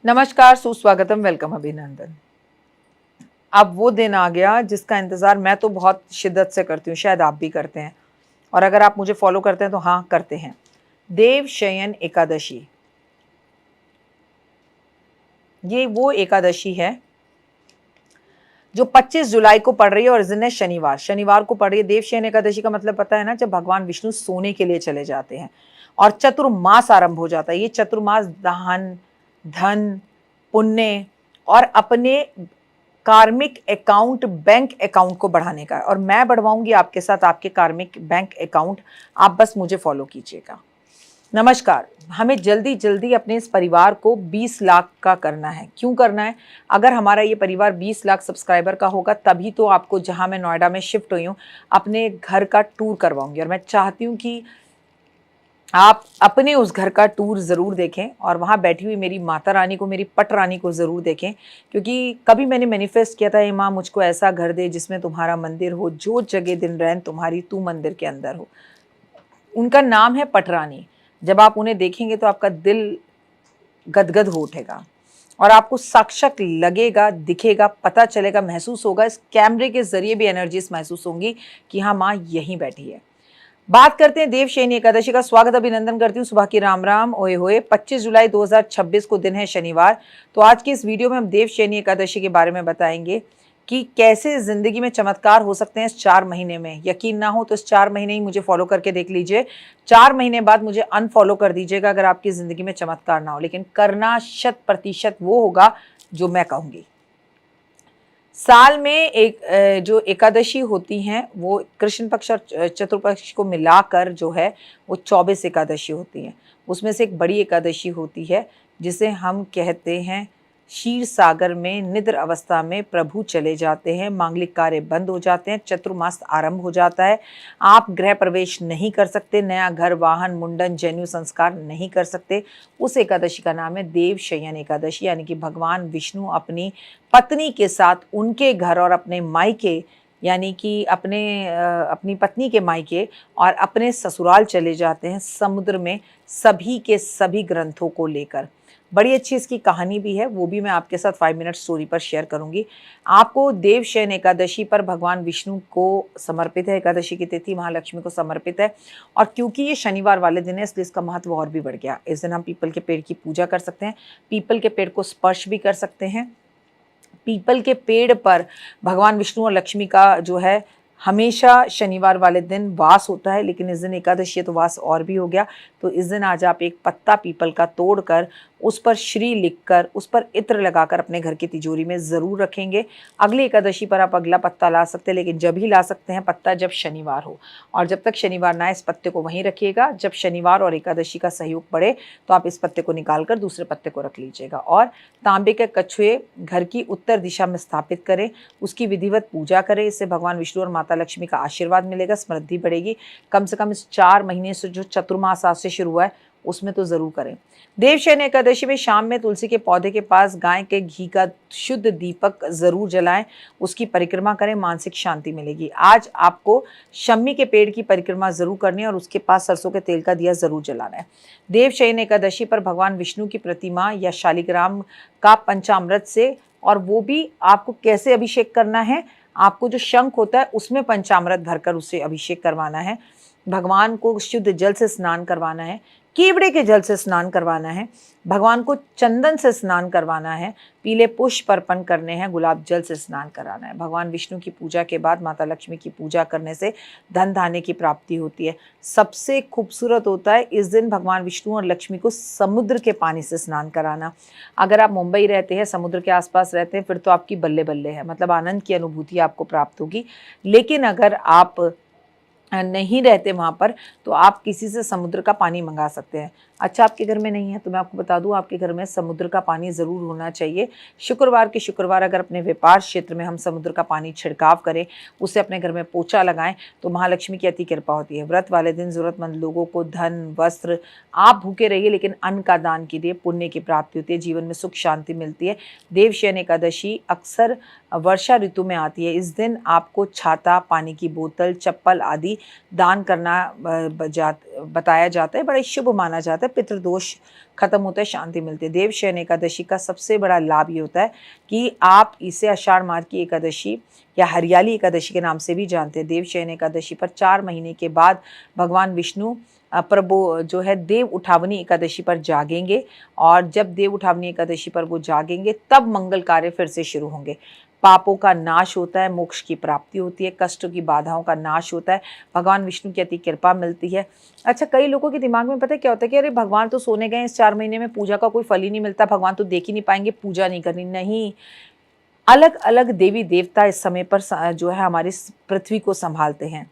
नमस्कार, सुस्वागतम, वेलकम, अभिनंदन। अब वो दिन आ गया जिसका इंतज़ार मैं तो बहुत शिद्दत से करती हूँ, शायद आप भी करते हैं और अगर आप मुझे फ़ॉलो करते हैं तो हाँ, करते हैं। देवशयन एकादशी, ये वो एकादशी है जो 25 जुलाई को पड़ रही है और इस दिन है शनिवार। शनिवार को पड़ रही है। देवशयन एकादशी का मतलब पता है ना, जब भगवान विष्णु सोने के लिए चले जाते हैं और चतुर्मास आरंभ हो जाता है। ये चतुर्मास दान, धन, पुण्य और अपने कार्मिक अकाउंट, बैंक अकाउंट को बढ़ाने का है और मैं बढ़वाऊंगी आपके साथ आपके कार्मिक बैंक अकाउंट। आप बस मुझे फॉलो कीजिएगा। नमस्कार। हमें जल्दी जल्दी अपने इस परिवार को 20 लाख का करना है। क्यों करना है? अगर हमारा ये परिवार 20 लाख सब्सक्राइबर का होगा तभी तो आपको, जहां मैं नोएडा में शिफ्ट हुई हूँ, अपने घर का टूर करवाऊंगी और मैं चाहती हूँ कि आप अपने उस घर का टूर ज़रूर देखें और वहाँ बैठी हुई मेरी माता रानी को, मेरी पट रानी को ज़रूर देखें। क्योंकि कभी मैंने मैनिफेस्ट किया था, हे माँ मुझको ऐसा घर दे जिसमें तुम्हारा मंदिर हो, जो जगह दिन रैन तुम्हारी, तू मंदिर के अंदर हो। उनका नाम है पटरानी। जब आप उन्हें देखेंगे तो आपका दिल गदगद हो उठेगा और आपको साक्षात लगेगा, दिखेगा, पता चलेगा, महसूस होगा। इस कैमरे के ज़रिए भी एनर्जीज महसूस होंगी कि हाँ माँ यहीं बैठी है। बात करते हैं देवशयनी एकादशी का। स्वागत, अभिनंदन करती हूँ। सुबह की राम राम, ओए होए। 25 जुलाई 2026 को दिन है शनिवार। तो आज की इस वीडियो में हम देवशयनी एकादशी के बारे में बताएंगे कि कैसे जिंदगी में चमत्कार हो सकते हैं इस 4 महीने में। यकीन ना हो तो इस 4 महीने ही मुझे फॉलो करके देख लीजिए। 4 महीने बाद मुझे अनफॉलो कर दीजिएगा अगर आपकी जिंदगी में चमत्कार ना हो, लेकिन करना 100% वो होगा जो मैं कहूंगी। साल में एक जो एकादशी होती हैं वो कृष्ण पक्ष और चतुर्पक्ष को मिलाकर जो है वो 24 एकादशी होती हैं। उसमें से एक बड़ी एकादशी होती है जिसे हम कहते हैं क्षीर सागर में निद्र अवस्था में प्रभु चले जाते हैं, मांगलिक कार्य बंद हो जाते हैं, चतुर्मास आरंभ हो जाता है। आप गृह प्रवेश नहीं कर सकते, नया घर, वाहन, मुंडन, जनेऊ संस्कार नहीं कर सकते। उस एकादशी का नाम है देवशयन एकादशी, यानी कि भगवान विष्णु अपनी पत्नी के साथ उनके घर और अपने मायके, यानी कि अपनी पत्नी के मायके और अपने ससुराल चले जाते हैं समुद्र में, सभी के सभी ग्रंथों को लेकर। बड़ी अच्छी इसकी कहानी भी है, वो भी मैं आपके साथ 5 मिनट स्टोरी पर शेयर करूंगी। आपको देवशयन एकादशी पर भगवान विष्णु को समर्पित है। एकादशी की तिथि महालक्ष्मी को समर्पित है और क्योंकि ये शनिवार वाले दिन है इसलिए इसका महत्व और भी बढ़ गया। इस दिन हम पीपल के पेड़ की पूजा कर सकते हैं, पीपल के पेड़ को स्पर्श भी कर सकते हैं। पीपल के पेड़ पर भगवान विष्णु और लक्ष्मी का जो है हमेशा शनिवार वाले दिन वास होता है, लेकिन इस दिन एकादशी है तो वास और भी हो गया। तो इस दिन आज आप एक पत्ता पीपल का तोड़कर उस पर श्री लिखकर उस पर इत्र लगाकर अपने घर की तिजोरी में ज़रूर रखेंगे। अगली एकादशी पर आप अगला पत्ता ला सकते हैं, लेकिन जब ही ला सकते हैं पत्ता जब शनिवार हो, और जब तक शनिवार ना इस पत्ते को वहीं रखिएगा। जब शनिवार और एकादशी का सहयोग पड़े तो आप इस पत्ते को निकाल कर दूसरे पत्ते को रख लीजिएगा और तांबे के कछुए घर की उत्तर दिशा में स्थापित करें, उसकी विधिवत पूजा करें। इससे भगवान विष्णु और माता लक्ष्मी का आशीर्वाद मिलेगा, समृद्धि बढ़ेगी। कम से कम इस 4 महीने से जो चतुर्मास आज से शुरू हुआ है उसमें तो जरूर करें। देवशयन एकादशी में शाम में तुलसी के पौधे के पास गाय के घी का शुद्ध दीपक जरूर जलाएं, उसकी परिक्रमा करें, मानसिक शांति मिलेगी। आज आपको शम्मी के पेड़ की परिक्रमा जरूर करनी है और उसके पास सरसों के तेल का दिया जरूर जलाना है। देवशयन एकादशी पर भगवान विष्णु की प्रतिमा या शालिग्राम का पंचामृत से, और वो भी आपको कैसे अभिषेक करना है, आपको जो शंख होता है उसमें पंचामृत भरकर उससे अभिषेक करवाना है। भगवान को शुद्ध जल से स्नान करवाना है, कीवड़े के जल से स्नान करवाना है, भगवान को चंदन से स्नान करवाना है, पीले पुष्प अर्पण करने हैं, गुलाब जल से स्नान कराना है। भगवान विष्णु की पूजा के बाद माता लक्ष्मी की पूजा करने से धन धान्य की प्राप्ति होती है। सबसे खूबसूरत होता है इस दिन भगवान विष्णु और लक्ष्मी को समुद्र के पानी से स्नान कराना। अगर आप मुंबई रहते हैं, समुद्र के आसपास रहते हैं, फिर तो आपकी बल्ले बल्ले है, मतलब आनंद की अनुभूति आपको प्राप्त होगी। लेकिन अगर आप नहीं रहते वहाँ पर तो आप किसी से समुद्र का पानी मंगा सकते हैं। अच्छा, आपके घर में नहीं है तो मैं आपको बता दूं, आपके घर में समुद्र का पानी ज़रूर होना चाहिए। शुक्रवार के शुक्रवार अगर अपने व्यापार क्षेत्र में हम समुद्र का पानी छिड़काव करें, उससे अपने घर में पोछा लगाएं तो महालक्ष्मी की अति कृपा होती है। व्रत वाले दिन ज़रूरतमंद लोगों को धन, वस्त्र, आप भूखे रहिए लेकिन अन्न का दान कीजिए, पुण्य की प्राप्ति होती है, जीवन में सुख शांति मिलती है। देवशयन एकादशी अक्सर वर्षा ऋतु में आती है। इस दिन आपको छाता, पानी की बोतल, चप्पल आदि दान करना बताया जाता है, बड़ा ही शुभ माना जाता है। पितृदोष खत्म होता है, शांति मिलती है। देवशयन एकादशी का सबसे बड़ा लाभ ये होता है कि आप इसे आषाढ़ मास की एकादशी या हरियाली एकादशी के नाम से भी जानते हैं। देवशयन एकादशी पर 4 महीने के बाद भगवान विष्णु प्रभु जो है देव उठावनी एकादशी पर जागेंगे, और जब देव उठावनी एकादशी पर वो जागेंगे तब मंगल कार्य फिर से शुरू होंगे। पापों का नाश होता है, मोक्ष की प्राप्ति होती है, कष्टों की बाधाओं का नाश होता है, भगवान विष्णु की अति कृपा मिलती है। अच्छा, कई लोगों के दिमाग में पता है क्या होता है कि अरे भगवान तो सोने गए, इस 4 महीने में पूजा का कोई फल ही नहीं मिलता, भगवान तो देख ही नहीं पाएंगे, पूजा नहीं करनी। नहीं, अलग अलग देवी देवता इस समय पर जो है हमारी पृथ्वी को संभालते हैं।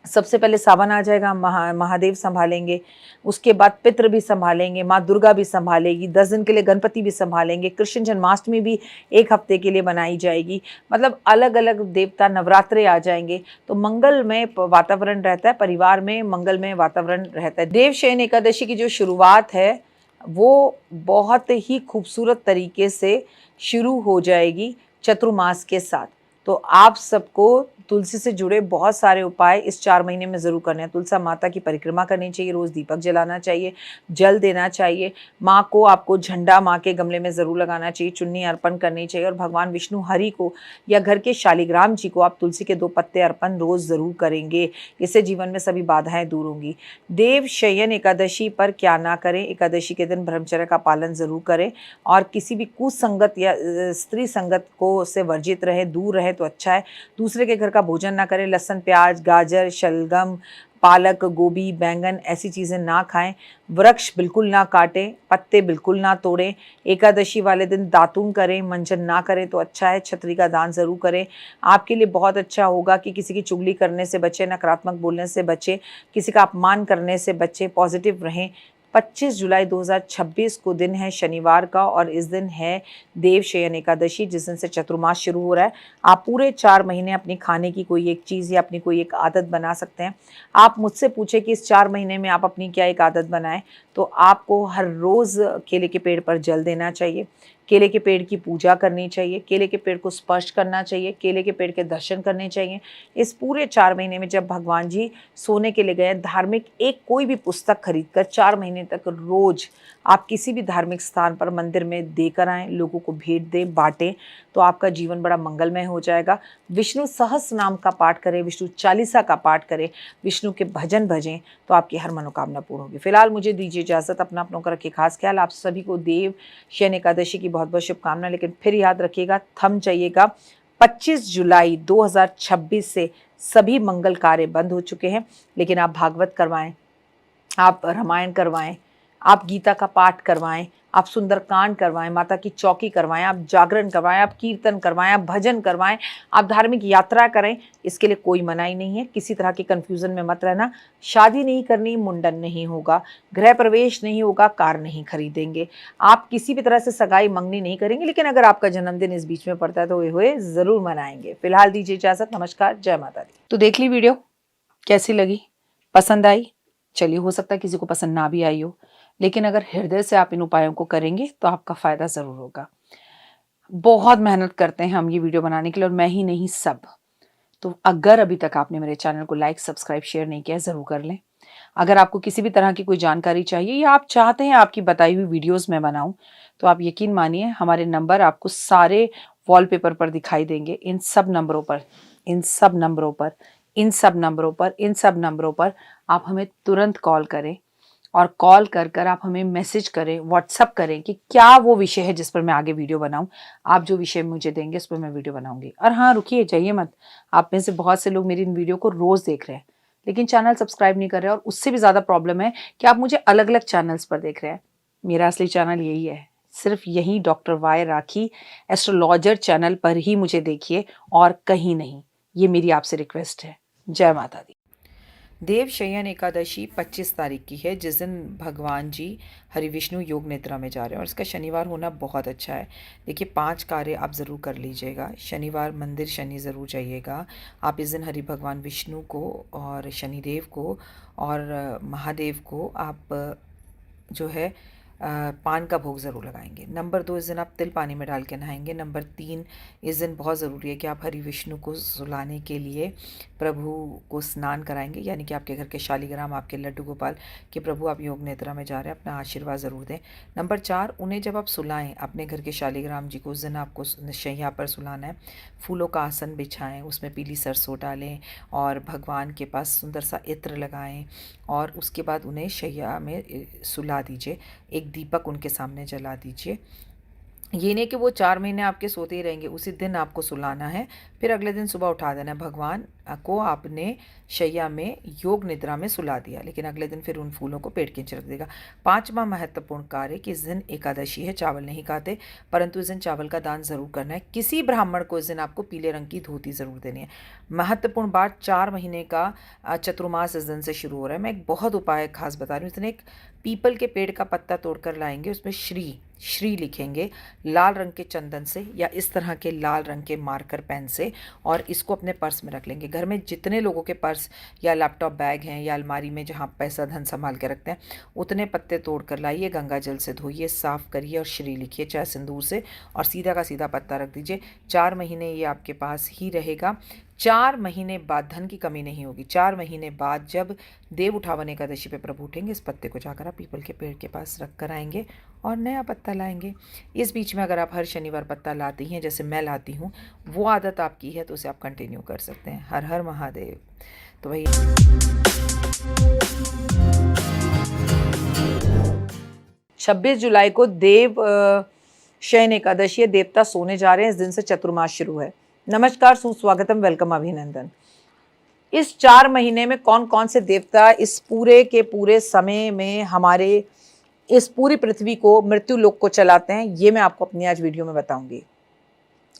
सबसे पहले सावन आ जाएगा, महादेव संभालेंगे, उसके बाद पितृ भी संभालेंगे, माँ दुर्गा भी संभालेगी, 10 दिन के लिए गणपति भी संभालेंगे, कृष्ण जन्माष्टमी भी 1 हफ्ते के लिए बनाई जाएगी। मतलब अलग अलग देवता, नवरात्रे आ जाएंगे, तो मंगलमय वातावरण रहता है, परिवार में मंगलमय वातावरण रहता है। देवशयन एकादशी की जो शुरुआत है वो बहुत ही खूबसूरत तरीके से शुरू हो जाएगी चतुर्मास के साथ। तो आप सबको तुलसी से जुड़े बहुत सारे उपाय इस 4 महीने में ज़रूर करने हैं। तुलसा माता की परिक्रमा करनी चाहिए, रोज़ दीपक जलाना चाहिए, जल देना चाहिए, माँ को आपको झंडा माँ के गमले में ज़रूर लगाना चाहिए, चुन्नी अर्पण करनी चाहिए, और भगवान विष्णु हरि को या घर के शालिग्राम जी को आप तुलसी के 2 पत्ते अर्पण रोज़ ज़रूर करेंगे। इससे जीवन में सभी बाधाएं दूर होंगी। देव शयन एकादशी पर क्या ना करें, एकादशी के दिन ब्रह्मचर्य का पालन ज़रूर करें, और किसी भी कुसंगत या स्त्री संगत को से वर्जित रहे, दूर रहे तो अच्छा है। दूसरे के घर का भोजन ना करें, लहसुन, प्याज, गाजर, शलगम, पालक, गोभी, बैंगन ऐसी चीज़ें ना खाएं। वृक्ष बिल्कुल ना काटें, पत्ते बिल्कुल ना तोड़ें। एकादशी वाले दिन दातून करें, मंजन ना करें तो अच्छा है। छतरी का दान ज़रूर करें, आपके लिए बहुत अच्छा होगा कि किसी की चुगली करने से बचें, नकारात्मक बोलने से बचें, किसी का अपमान करने से बचें, पॉजिटिव रहें। 25 जुलाई 2026 को दिन है शनिवार का, और इस दिन है देवशयन एकादशी, जिस दिन से चतुर्मास शुरू हो रहा है। आप पूरे 4 महीने अपनी खाने की कोई एक चीज़ या अपनी कोई एक आदत बना सकते हैं। आप मुझसे पूछे कि इस 4 महीने में आप अपनी क्या एक आदत बनाएं, तो आपको हर रोज़ केले के पेड़ पर जल देना चाहिए, केले के पेड़ की पूजा करनी चाहिए, केले के पेड़ को स्पर्श करना चाहिए, केले के पेड़ के दर्शन करने चाहिए। इस पूरे 4 महीने में जब भगवान जी सोने के लिए गए, धार्मिक एक कोई भी पुस्तक खरीदकर 4 महीने तक रोज़ आप किसी भी धार्मिक स्थान पर मंदिर में देकर आएँ, लोगों को भेंट दें, बाँटें, तो आपका जीवन बड़ा मंगलमय हो जाएगा। विष्णु सहस्र नाम का पाठ करें, विष्णु चालीसा का पाठ करें, विष्णु के भजन भजें, तो आपकी हर मनोकामना पूर्ण होगी। फिलहाल मुझे दीजिए इजाज़त, अपनों का रखिए खास ख्याल। आप सभी को देव शयन एकादशी की बहुत बहुत शुभकामनाएं। लेकिन फिर याद रखिएगा, थम जाइएगा, 25 जुलाई 2026 से सभी मंगल कार्य बंद हो चुके हैं, लेकिन आप भागवत करवाएं, आप रामायण करवाएं, आप गीता का पाठ करवाएं, आप सुंदरकांड करवाएं, माता की चौकी करवाएं, आप जागरण करवाएं, आप कीर्तन करवाएं, आप भजन करवाएं, आप धार्मिक यात्रा करें। इसके लिए कोई मनाही नहीं है। किसी तरह की कंफ्यूजन में मत रहना। शादी नहीं करनी, मुंडन नहीं होगा, गृह प्रवेश नहीं होगा, कार नहीं खरीदेंगे, आप किसी भी तरह से सगाई मंगनी नहीं करेंगे। लेकिन अगर आपका जन्मदिन इस बीच में पड़ता है तो हुए ज़रूर मनाएंगे। फिलहाल दीजिए इजाज़त, नमस्कार, जय माता दी। तो देख ली वीडियो, कैसी लगी, पसंद आई? चलिए, हो सकता है किसी को पसंद ना भी आई हो, लेकिन अगर हृदय से आप इन उपायों को करेंगे तो आपका फ़ायदा ज़रूर होगा। बहुत मेहनत करते हैं हम ये वीडियो बनाने के लिए, और मैं ही नहीं, सब। तो अगर अभी तक आपने मेरे चैनल को लाइक, सब्सक्राइब, शेयर नहीं किया, ज़रूर कर लें। अगर आपको किसी भी तरह की कोई जानकारी चाहिए या आप चाहते हैं आपकी बताई हुई वीडियोस मैं बनाऊं, तो आप यकीन मानिए हमारे नंबर आपको सारे वॉलपेपर पर दिखाई देंगे। इन सब नंबरों पर, इन सब नंबरों पर, इन सब नंबरों पर, इन सब नंबरों पर आप हमें तुरंत कॉल करें, और कॉल कर कर आप हमें मैसेज करें, व्हाट्सअप करें कि क्या वो विषय है जिस पर मैं आगे वीडियो बनाऊं। आप जो विषय मुझे देंगे उस पर मैं वीडियो बनाऊंगी। और हाँ, रुकिए, जाइए मत। आप में से बहुत से लोग मेरी इन वीडियो को रोज़ देख रहे हैं, लेकिन चैनल सब्सक्राइब नहीं कर रहे हैं, और उससे भी ज़्यादा प्रॉब्लम है कि आप मुझे अलग अलग चैनल्स पर देख रहे हैं। मेरा असली चैनल यही है, सिर्फ यही डॉक्टर वाई राखी एस्ट्रोलॉजर चैनल पर ही मुझे देखिए, और कहीं नहीं। ये मेरी आपसे रिक्वेस्ट है। जय माता दी। देवशयन एकादशी 25 तारीख की है, जिस दिन भगवान जी हरि विष्णु योग निद्रा में जा रहे हैं, और इसका शनिवार होना बहुत अच्छा है। देखिए, 5 कार्य आप ज़रूर कर लीजिएगा। शनिवार मंदिर शनि ज़रूर जाइएगा। आप इस दिन हरि भगवान विष्णु को और शनिदेव को और महादेव को आप जो है पान का भोग ज़रूर लगाएंगे। नंबर 2, इस दिन आप तिल पानी में डाल के नहाएंगे। नंबर 3, इस दिन बहुत ज़रूरी है कि आप हरि विष्णु को सुलाने के लिए प्रभु को स्नान कराएंगे, यानी कि आपके घर के शालिग्राम, आपके लड्डू गोपाल कि प्रभु आप योग निद्रा में जा रहे हैं, अपना आशीर्वाद ज़रूर दें। नंबर 4, उन्हें जब आप सुलाएं अपने घर के शालिग्राम जी को, उस दिन आपको शैया पर सुलाना है। फूलों का आसन बिछाएं, उसमें पीली सरसों डालें और भगवान के पास सुंदर सा इत्र लगाएं और उसके बाद उन्हें शैया में सुला दीजिए। एक दीपक उनके सामने जला दीजिए। ये नहीं कि वो 4 महीने आपके सोते ही रहेंगे, उसी दिन आपको सुलाना है, फिर अगले दिन सुबह उठा देना है। भगवान को आपने शैया में योग निद्रा में सुला दिया, लेकिन अगले दिन फिर उन फूलों को पेट के नीचे रख देगा। 5वां महत्वपूर्ण कार्य कि इस दिन एकादशी है, चावल नहीं खाते, परंतु इस दिन चावल का दान ज़रूर करना है। किसी ब्राह्मण को इस दिन आपको पीले रंग की धोती ज़रूर देनी है। महत्वपूर्ण बात, 4 महीने का चतुर्मास इस दिन से शुरू हो रहा है। मैं एक बहुत उपाय खास बता रही हूँ। इस दिन एक पीपल के पेड़ का पत्ता तोड़कर लाएंगे, उसमें श्री लिखेंगे लाल रंग के चंदन से या इस तरह के लाल रंग के मार्कर पेन से, और इसको अपने पर्स में रख लेंगे। घर में जितने लोगों के पर्स या लैपटॉप बैग हैं या अलमारी में जहाँ पैसा धन संभाल के रखते हैं, उतने पत्ते तोड़ कर लाइए, गंगा जल से धोइए, साफ़ करिए और श्री लिखिए चाहे सिंदूर से, और सीधा का सीधा पत्ता रख दीजिए। 4 महीने ये आपके पास ही रहेगा। 4 महीने बाद धन की कमी नहीं होगी। 4 महीने बाद जब देव उठावन एकादशी पे प्रभु उठेंगे, इस पत्ते को जाकर आप पीपल के पेड़ के पास रख कर आएंगे और नया पत्ता लाएंगे। इस बीच में अगर आप हर शनिवार पत्ता लाती हैं, जैसे मैं लाती हूँ, वो आदत आपकी है तो उसे आप कंटिन्यू कर सकते हैं। हर हर महादेव। तो भाई 26 जुलाई को देव शयन एकादशी है, देवता सोने जा रहे हैं। इस दिन से चतुर्मास शुरू है। नमस्कार, सुस्वागतम, वेलकम, अभिनंदन। इस 4 महीने में कौन कौन से देवता इस पूरे के पूरे समय में हमारे इस पूरी पृथ्वी को मृत्यु लोक को चलाते हैं, ये मैं आपको अपनी आज वीडियो में बताऊंगी।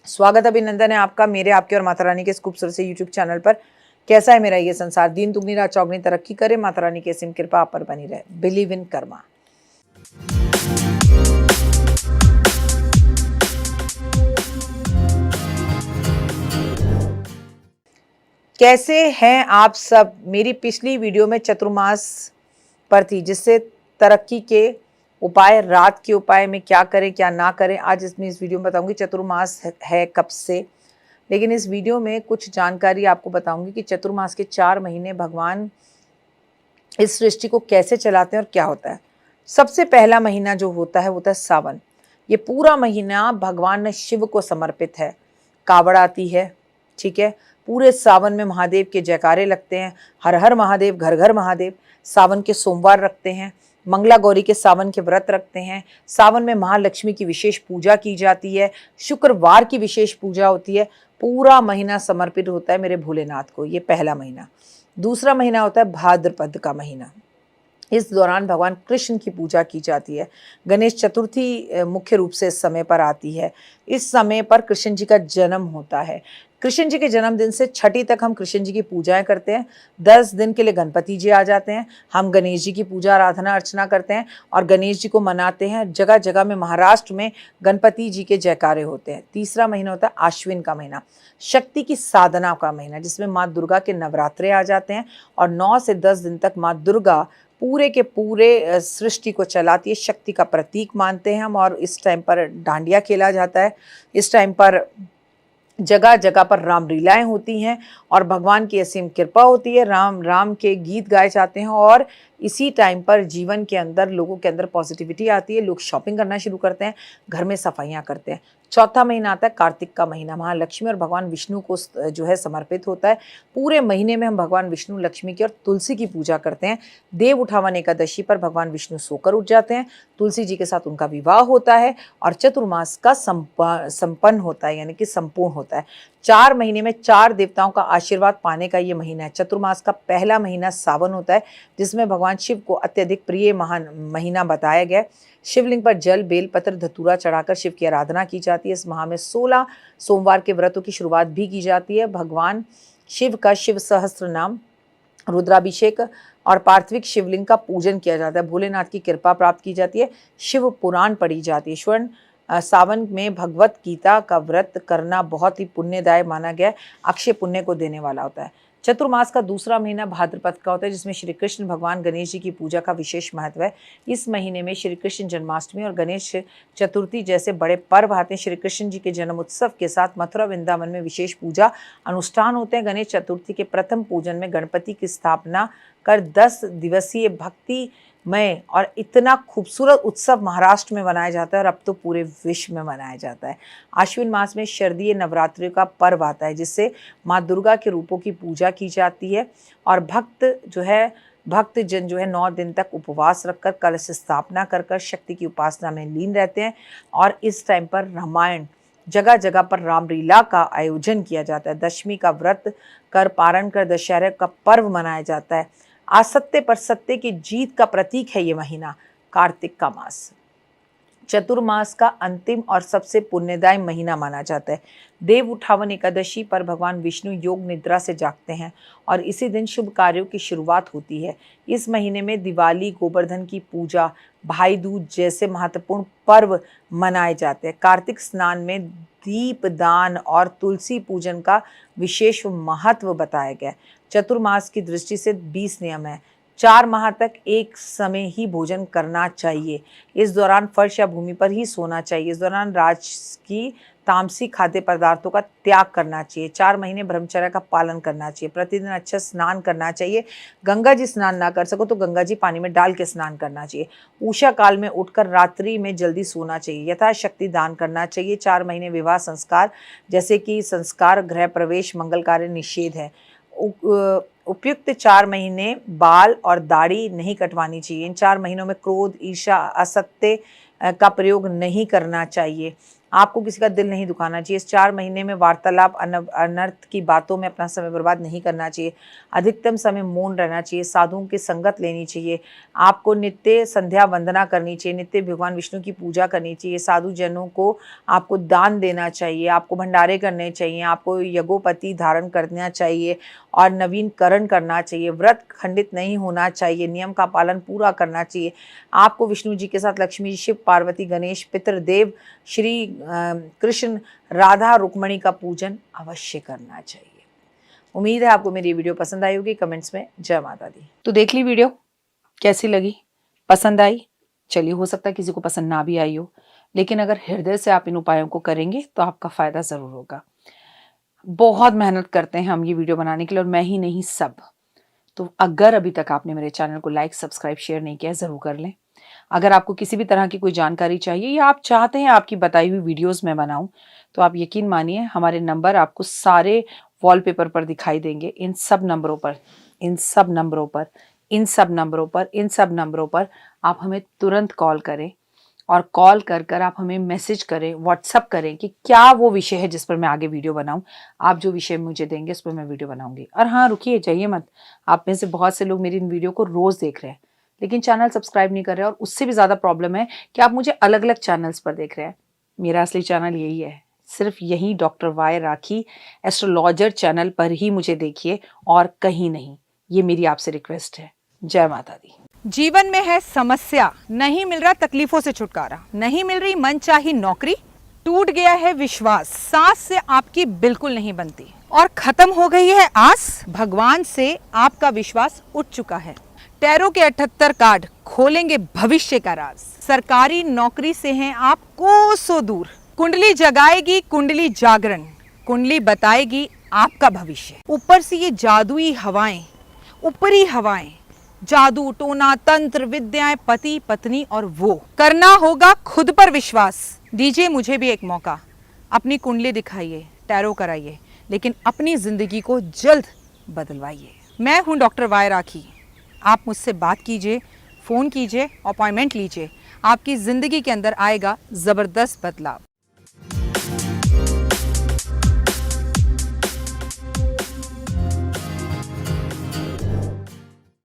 स्वागत अभिनंदन है आपका मेरे, आपके और माता रानी के इस खूबसूरत से यूट्यूब चैनल पर। कैसा है मेरा ये संसार? दिन दुगनी रात चौगनी तरक्की करे, माता रानी की असीम कृपा आप पर बनी रहे। Believe in Karma. कैसे हैं आप सब? मेरी पिछली वीडियो में चतुर्मास पर थी, जिससे तरक्की के उपाय, रात के उपाय में क्या करें क्या ना करें। आज इसमें इस वीडियो में बताऊंगी चतुर्मास है कब से, लेकिन इस वीडियो में कुछ जानकारी आपको बताऊंगी कि चतुर्मास के 4 महीने भगवान इस सृष्टि को कैसे चलाते हैं और क्या होता है। सबसे पहला महीना जो होता है वो होता है सावन। ये पूरा महीना भगवान शिव को समर्पित है। कावड़ आती है, ठीक है। पूरे सावन में महादेव के जयकारे लगते हैं, हर हर महादेव, घर घर महादेव। सावन के सोमवार रखते हैं, मंगला गौरी के सावन के व्रत रखते हैं। सावन में महालक्ष्मी की विशेष पूजा की जाती है, शुक्रवार की विशेष पूजा होती है। पूरा महीना समर्पित होता है मेरे भोलेनाथ को। ये पहला महीना। दूसरा महीना होता है भाद्रपद का महीना। इस दौरान भगवान कृष्ण की पूजा की जाती है। गणेश चतुर्थी मुख्य रूप से इस समय पर आती है। इस समय पर कृष्ण जी का जन्म होता है। कृष्ण जी के जन्मदिन से छठी तक हम कृष्ण जी की पूजाएं करते हैं। 10 दिन के लिए गणपति जी आ जाते हैं। हम गणेश जी की पूजा आराधना अर्चना करते हैं और गणेश जी को मनाते हैं। जगह जगह में महाराष्ट्र में गणपति जी के जयकारे होते हैं। तीसरा महीना होता है आश्विन का महीना, शक्ति की साधना का महीना, जिसमें माँ दुर्गा के नवरात्रे आ जाते हैं और 9 से 10 दिन तक माँ दुर्गा पूरे के पूरे सृष्टि को चलाती है। शक्ति का प्रतीक मानते हैं हम। और इस टाइम पर डांडिया खेला जाता है। इस टाइम पर जगह जगह पर रामलीलाएं होती हैं और भगवान की असीम कृपा होती है। राम के गीत गाए जाते हैं और इसी टाइम पर जीवन के अंदर लोगों के अंदर पॉजिटिविटी आती है। लोग शॉपिंग करना शुरू करते हैं, घर में सफाइयाँ करते हैं। चौथा महीना आता है कार्तिक का महीना, महालक्ष्मी और भगवान विष्णु को जो है समर्पित होता है। पूरे महीने में हम भगवान विष्णु, लक्ष्मी की और तुलसी की पूजा करते हैं। देव उठावन एकादशी पर भगवान विष्णु सोकर उठ जाते हैं, तुलसी जी के साथ उनका विवाह होता है और चतुर्मास का संपन्न होता है, यानी कि संपूर्ण होता है। 4 महीने में 4 देवताओं का आशीर्वाद पाने का ये महीना है। चतुर्मास का पहला महीना सावन होता है, जिसमें भगवान शिव को अत्यधिक प्रिय महान महीना बताया गया। शिवलिंग पर जल, बेलपत्र, धतूरा चढ़ाकर शिव की आराधना की जाती है। इस माह में 16 सोमवार के व्रतों की शुरुआत भी की जाती है। भगवान शिव का शिव सहस्त्र नाम, रुद्राभिषेक और पार्थिविक शिवलिंग का पूजन किया जाता है। भोलेनाथ की कृपा प्राप्त की जाती है। शिव पुराण पढ़ी जाती है। सावन में भगवत गीता का व्रत करना बहुत ही पुण्यदायक माना गया है। अक्षय पुण्य को देने वाला होता है। चतुर्मास का दूसरा महीना भाद्रपद का होता है, जिसमें श्री कृष्ण भगवान गणेश जी की पूजा का विशेष महत्व है। इस महीने में श्री कृष्ण जन्माष्टमी और गणेश चतुर्थी जैसे बड़े पर्व आते हैं। श्री कृष्ण जी के जन्म उत्सव के साथ मथुरा वृंदावन में विशेष पूजा अनुष्ठान होते हैं। गणेश चतुर्थी के प्रथम पूजन में गणपति की स्थापना कर 10 दिवसीय भक्ति में और इतना खूबसूरत उत्सव महाराष्ट्र में मनाया जाता है और अब तो पूरे विश्व में मनाया जाता है। आश्विन मास में शारदीय नवरात्रि का पर्व आता है, जिससे माँ दुर्गा के रूपों की पूजा की जाती है और भक्तजन 9 दिन तक उपवास रखकर कलश स्थापना कर शक्ति की उपासना में लीन रहते हैं। और इस टाइम पर रामायण जगह जगह पर रामलीला का आयोजन किया जाता है। दशमी का व्रत कर पारण कर दशहरे का पर्व मनाया जाता है। असत्य पर सत्य की जीत का प्रतीक है ये महीना, कार्तिक का मास। चतुर्मास का अंतिम और सबसे पुण्यदायी महीना माना जाता है। देव उठावन एकादशी पर भगवान विष्णु योग निद्रा से जागते हैं और इसी दिन शुभ कार्यों की शुरुआत होती है। इस महीने में दिवाली, गोवर्धन की पूजा, भाई दूज जैसे महत्वपूर्ण पर्व मनाए जाते हैं। कार्तिक स्नान में दीप दान और तुलसी पूजन का विशेष महत्व बताया गया है। चतुर्मास की दृष्टि से 20 नियम है। 4 माह तक एक समय ही भोजन करना चाहिए। इस दौरान फर्श या भूमि पर ही सोना चाहिए। इस दौरान राजसी तामसिक खाद्य पदार्थों का त्याग करना चाहिए। 4 महीने ब्रह्मचर्य का पालन करना चाहिए। प्रतिदिन अच्छा स्नान करना चाहिए। गंगा जी स्नान ना कर सको तो गंगा जी पानी में डाल के स्नान करना चाहिए। उषा काल में उठकर रात्रि में जल्दी सोना चाहिए। यथाशक्ति दान करना चाहिए। 4 महीने विवाह संस्कार जैसे कि संस्कार, गृह प्रवेश, मंगल कार्य निषेध है। उपयुक्त 4 महीने बाल और दाढ़ी नहीं कटवानी चाहिए। इन 4 महीनों में क्रोध, ईर्ष्या, असत्य का प्रयोग नहीं करना चाहिए। आपको किसी का दिल नहीं दुखाना चाहिए। इस 4 महीने में वार्तालाप, अनर्थ की बातों में अपना समय बर्बाद नहीं करना चाहिए। अधिकतम समय मौन रहना चाहिए। साधुओं की संगत लेनी चाहिए। आपको नित्य संध्या वंदना करनी चाहिए। नित्य भगवान विष्णु की पूजा करनी चाहिए। साधु जनों को आपको दान देना चाहिए। आपको भंडारे करने चाहिए। आपको यज्ञोपति धारण करना चाहिए और नवीनकरण करना चाहिए। व्रत खंडित नहीं होना चाहिए। नियम का पालन पूरा करना चाहिए। आपको विष्णु जी के साथ लक्ष्मी जी, शिव, पार्वती, गणेश, पितृदेव, श्री कृष्ण, राधा, रुक्मणी का पूजन अवश्य करना चाहिए। उम्मीद है आपको मेरी वीडियो पसंद आई होगी। कमेंट्स में जय माता दी। तो देख ली वीडियो, कैसी लगी? पसंद आई? चलिए, हो सकता है किसी को पसंद ना भी आई हो, लेकिन अगर हृदय से आप इन उपायों को करेंगे तो आपका फायदा जरूर होगा। बहुत मेहनत करते हैं हम ये वीडियो बनाने के लिए, और मैं ही नहीं, सब। तो अगर अभी तक आपने मेरे चैनल को लाइक, सब्सक्राइब, शेयर नहीं किया, जरूर कर लें। अगर आपको किसी भी तरह की कोई जानकारी चाहिए या आप चाहते हैं आपकी बताई हुई वीडियोस मैं बनाऊं, तो आप यकीन मानिए हमारे नंबर आपको सारे वॉलपेपर पर दिखाई देंगे। इन सब नंबरों पर आप हमें तुरंत कॉल करें, और कॉल कर आप हमें मैसेज करें, व्हाट्सअप करें कि क्या वो विषय है जिस पर मैं आगे वीडियो बनाऊं। आप जो विषय मुझे देंगे उस पर मैं वीडियो बनाऊंगी। और हाँ, रुकिए, जाइए मत। आप में से बहुत से लोग मेरी इन वीडियो को रोज देख रहे हैं लेकिन चैनल सब्सक्राइब नहीं कर रहे हैं, और उससे भी ज़्यादा प्रॉब्लम है कि आप मुझे अलग अलग चैनल्स पर देख रहे हैं। मेरा असली चैनल यही है, सिर्फ यही डॉक्टर वाई राखी एस्ट्रोलॉजर चैनल पर ही मुझे देखिए और कहीं नहीं। ये मेरी आपसे रिक्वेस्ट है। जय माता दी। जीवन में है समस्या, नहीं मिल रहा तकलीफों से छुटकारा, नहीं मिल रही मनचाही नौकरी, टूट गया है विश्वास, सांस से आपकी बिल्कुल नहीं बनती और खत्म हो गई है आस, भगवान से आपका विश्वास उठ चुका है। टैरो के 78 कार्ड खोलेंगे भविष्य का राज। सरकारी नौकरी से हैं आप कोसों दूर। कुंडली जगाएगी कुंडली जागरण, कुंडली बताएगी आपका भविष्य। ऊपर से ये जादुई हवाएं, ऊपरी हवाएं, जादू टोना तंत्र विद्याएं, पति पत्नी और वो। करना होगा खुद पर विश्वास। दीजिए मुझे भी एक मौका, अपनी कुंडली दिखाइए, टैरो कराइए, लेकिन अपनी जिंदगी को जल्द बदलवाइए। मैं हूं डॉक्टर वाई राखी। आप मुझसे बात कीजिए, फ़ोन कीजिए, अपॉइंटमेंट लीजिए। आपकी ज़िंदगी के अंदर आएगा ज़बरदस्त बदलाव।